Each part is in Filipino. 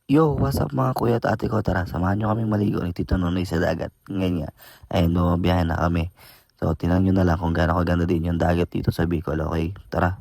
Yo, what's up mga kuya at ate ko? Tara, samahan nyo kaming maligo ni Tito Nonoy sa dagat. Ngayon nga, ayun, bumabiyahe na kami. So, tingnan nyo na lang kung gaano kaganda din yung dagat dito sa Bicol, okay? Tara.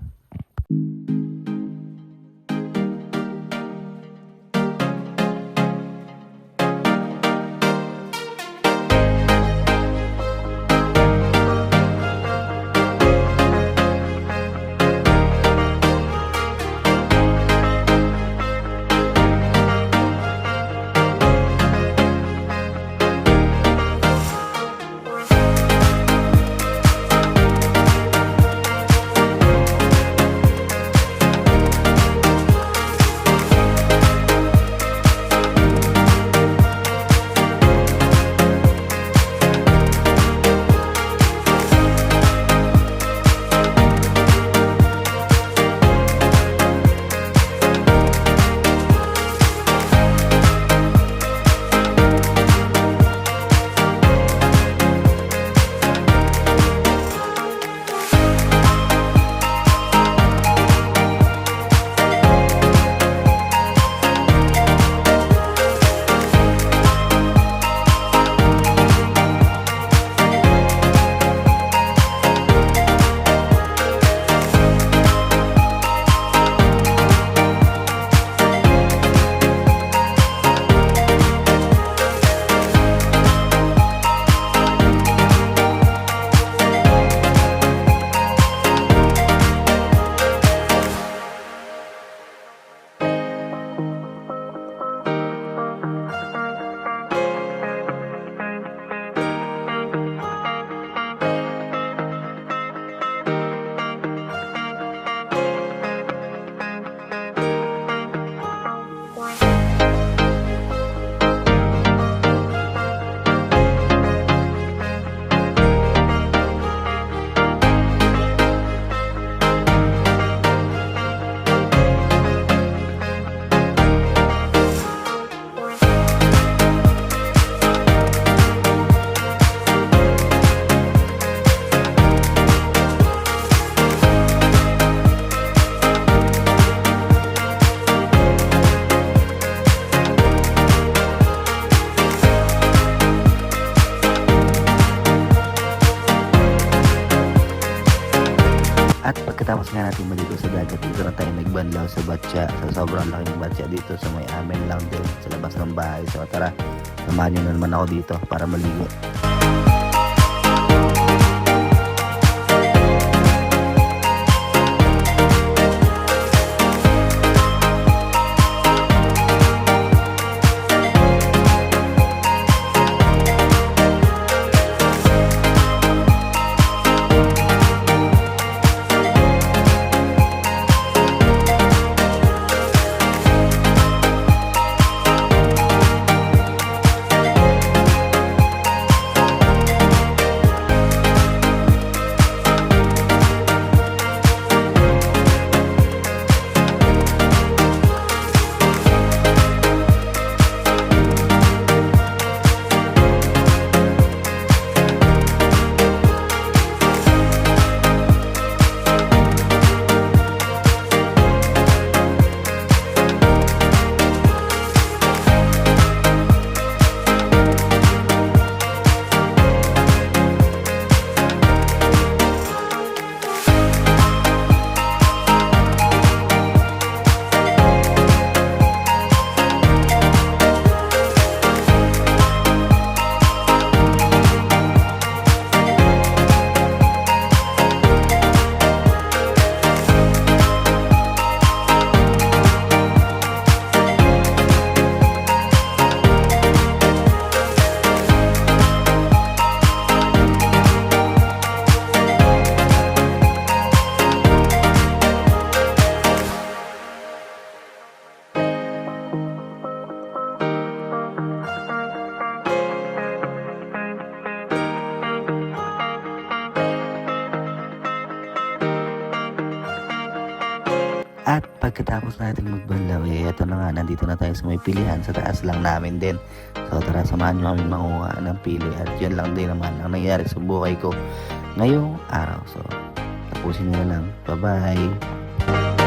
At pagkatapos nga natin maligo sa dagat, dito na tayo nagbanlaw sa Batya. Sa sobrang laking Batya dito sa may amin lang din sa labas ng bahay. So tara, samahan nyo na naman ako dito para maligo. At pagkatapos nating magbanlaw, eto na nga, nandito na tayo sa may pilihan, sa taas lang namin din. So tara, samahan nyo kami manguha ng pili. At yun lang din naman ang nangyari sa buhay ko ngayong araw. So, tapusin nyo na lang. Bye-bye!